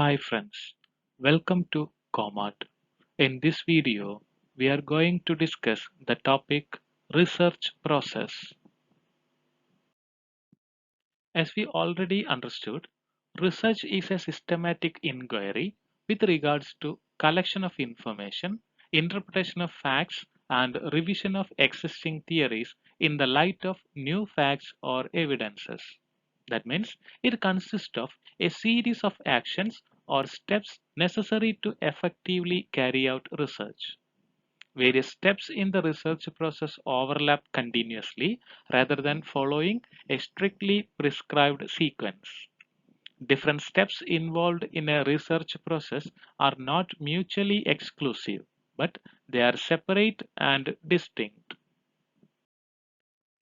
Hi friends, welcome to COMAT. In this video, we are going to discuss the topic research process. As we already understood, research is a systematic inquiry with regards to collection of information, interpretation of facts, and revision of existing theories in the light of new facts or evidences. That means it consists of a series of actions or steps necessary to effectively carry out research. Various steps in the research process overlap continuously rather than following a strictly prescribed sequence. Different steps involved in a research process are not mutually exclusive, but they are separate and distinct.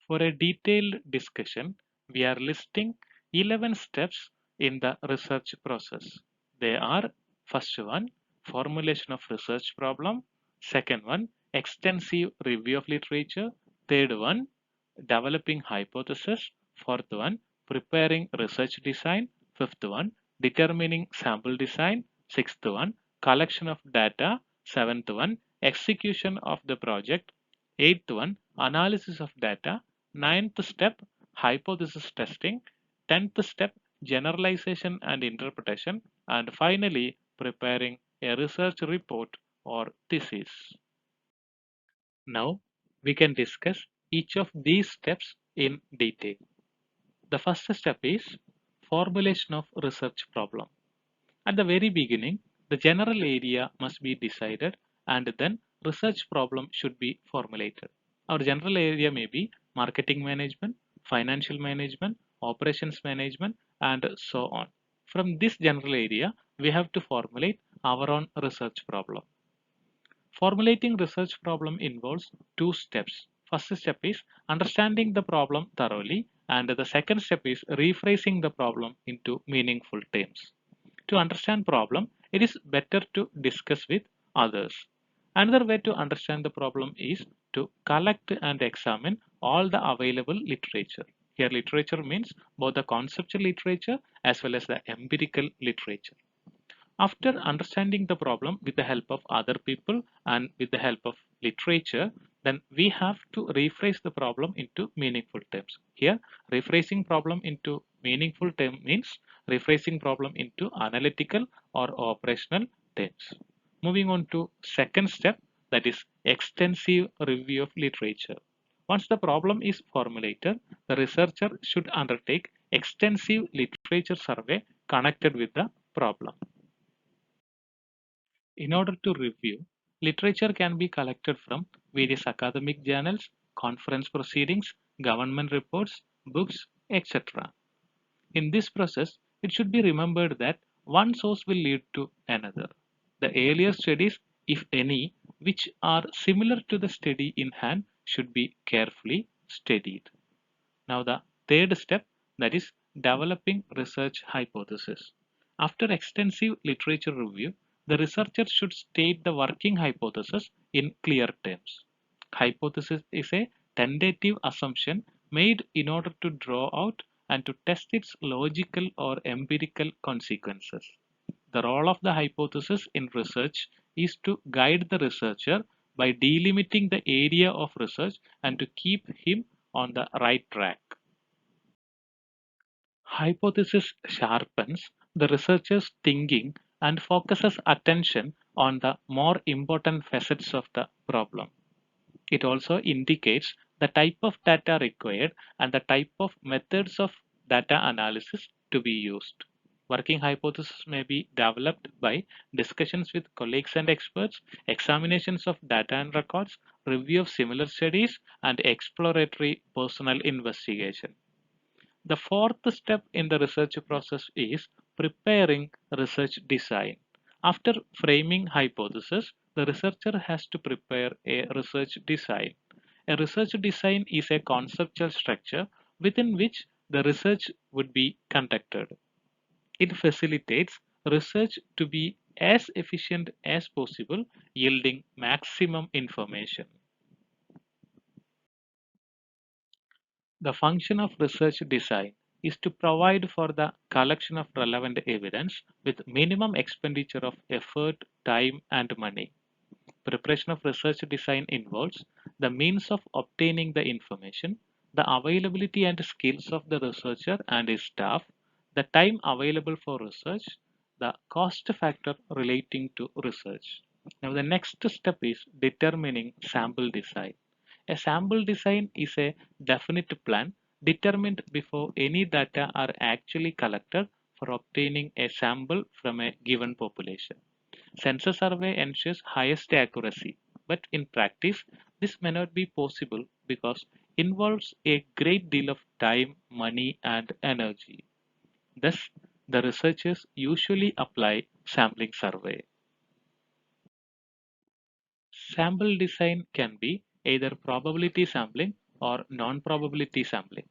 For a detailed discussion, we are listing 11 steps in the research process. They are: first one, formulation of research problem; second one, extensive review of literature; third one, developing hypothesis; fourth one, preparing research design; fifth one, determining sample design; sixth one, collection of data; seventh one, execution of the project; eighth one, analysis of data; ninth step, hypothesis testing; 10th step, generalization and interpretation; and finally, preparing a research report or thesis. Now, we can discuss each of these steps in detail. The first step is formulation of research problem. At the very beginning, the general area must be decided and then research problem should be formulated. Our general area may be marketing management, financial management, operations management, and so on. From this general area, we have to formulate our own research problem. Formulating research problem involves two steps. First step is understanding the problem thoroughly, and the second step is rephrasing the problem into meaningful terms. To understand problem, it is better to discuss with others. Another way to understand the problem is to collect and examine all the available literature. Here literature means both the conceptual literature as well as the empirical literature. After understanding the problem with the help of other people and with the help of literature, then we have to rephrase the problem into meaningful terms. Here, rephrasing problem into meaningful term means rephrasing problem into analytical or operational terms. Moving on to second step, that is extensive review of literature. Once the problem is formulated, the researcher should undertake extensive literature survey connected with the problem. In order to review, literature can be collected from various academic journals, conference proceedings, government reports, books, etc. In this process, it should be remembered that one source will lead to another. The earlier studies, if any, which are similar to the study in hand should be carefully studied. Now the third step, that is developing research hypothesis. After extensive literature review, the researcher should state the working hypothesis in clear terms. Hypothesis is a tentative assumption made in order to draw out and to test its logical or empirical consequences. The role of the hypothesis in research is to guide the researcher by delimiting the area of research and to keep him on the right track. Hypothesis sharpens the researcher's thinking and focuses attention on the more important facets of the problem. It also indicates the type of data required and the type of methods of data analysis to be used. Working hypothesis may be developed by discussions with colleagues and experts, examinations of data and records, review of similar studies, and exploratory personal investigation. The fourth step in the research process is preparing research design. After framing hypothesis, the researcher has to prepare a research design. A research design is a conceptual structure within which the research would be conducted. It facilitates research to be as efficient as possible, yielding maximum information. The function of research design is to provide for the collection of relevant evidence with minimum expenditure of effort, time, and money. Preparation of research design involves the means of obtaining the information, the availability and skills of the researcher and his staff, the time available for research, the cost factor relating to research. Now, the next step is determining sample design. A sample design is a definite plan determined before any data are actually collected for obtaining a sample from a given population. Census survey ensures highest accuracy, but in practice, this may not be possible because involves a great deal of time, money, and energy. Thus, the researchers usually apply sampling survey. Sample design can be either probability sampling or non-probability sampling.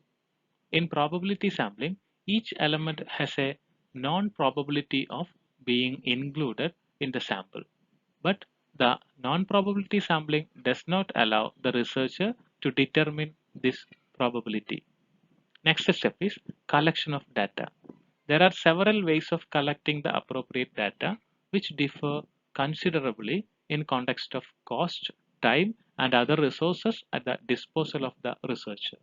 In probability sampling, each element has a non-probability of being included in the sample. But the non-probability sampling does not allow the researcher to determine this probability. Next step is collection of data. There are several ways of collecting the appropriate data which differ considerably in context of cost, time, and other resources at the disposal of the researcher.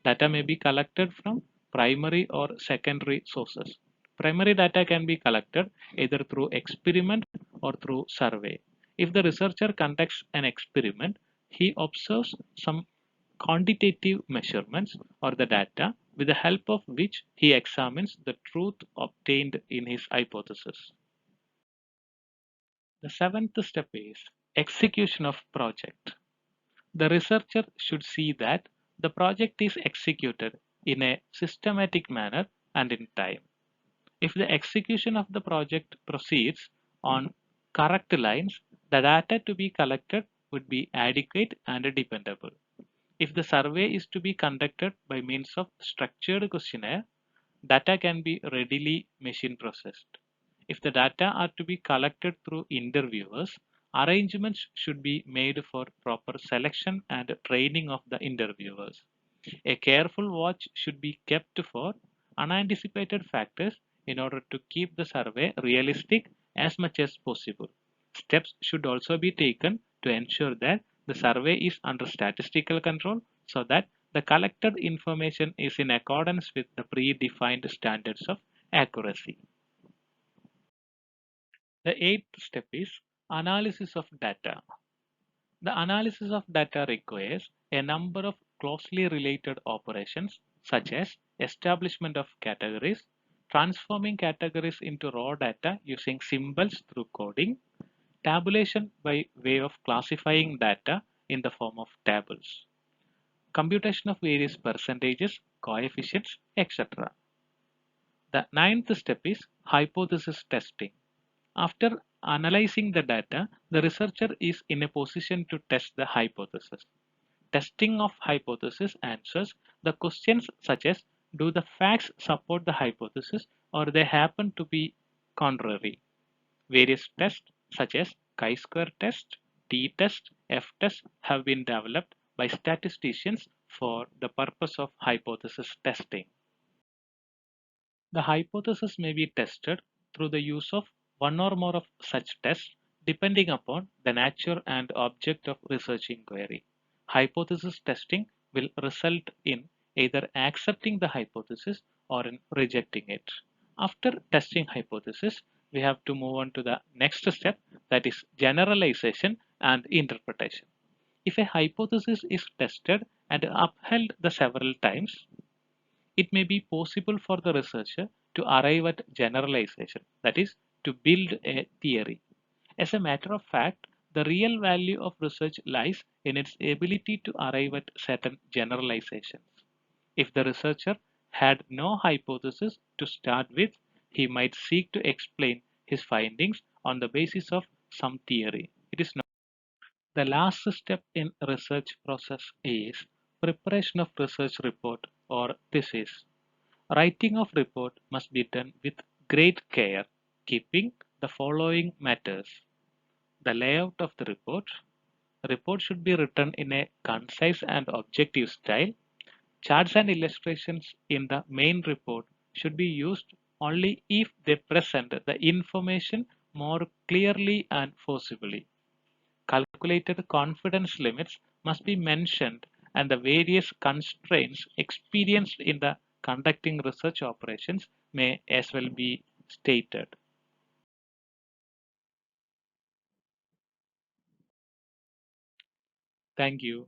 Data may be collected from primary or secondary sources. Primary data can be collected either through experiment or through survey. If the researcher conducts an experiment, he observes some quantitative measurements or the data with the help of which he examines the truth obtained in his hypothesis. The seventh step is execution of project. The researcher should see that the project is executed in a systematic manner and in time. If the execution of the project proceeds on correct lines, the data to be collected would be adequate and dependable. If the survey is to be conducted by means of structured questionnaire, data can be readily machine processed. If the data are to be collected through interviewers, arrangements should be made for proper selection and training of the interviewers. A careful watch should be kept for unanticipated factors in order to keep the survey realistic as much as possible. Steps should also be taken to ensure that the survey is under statistical control so that the collected information is in accordance with the predefined standards of accuracy. The eighth step is analysis of data. The analysis of data requires a number of closely related operations such as establishment of categories, transforming categories into raw data using symbols through coding, tabulation by way of classifying data in the form of tables, computation of various percentages, coefficients, etc. The ninth step is hypothesis testing. After analyzing the data, the researcher is in a position to test the hypothesis. Testing of hypothesis answers the questions such as do the facts support the hypothesis or they happen to be contrary. Various tests such as chi-square test, t-test, f-test have been developed by statisticians for the purpose of hypothesis testing. The hypothesis may be tested through the use of one or more of such tests depending upon the nature and object of research inquiry. Hypothesis testing will result in either accepting the hypothesis or in rejecting it. After testing hypothesis, we have to move on to the next step, that is generalization and interpretation. If a hypothesis is tested and upheld the several times, it may be possible for the researcher to arrive at generalization, that is, to build a theory. As a matter of fact, the real value of research lies in its ability to arrive at certain generalizations. If the researcher had no hypothesis to start with, he might seek to explain his findings on the basis of some theory. It is not. The last step in research process is preparation of research report or thesis. Writing of report must be done with great care, keeping the following matters: the layout of the report. The report should be written in a concise and objective style. Charts and illustrations in the main report should be used only if they present the information more clearly and forcibly. Calculated confidence limits must be mentioned and the various constraints experienced in the conducting research operations may as well be stated. Thank you.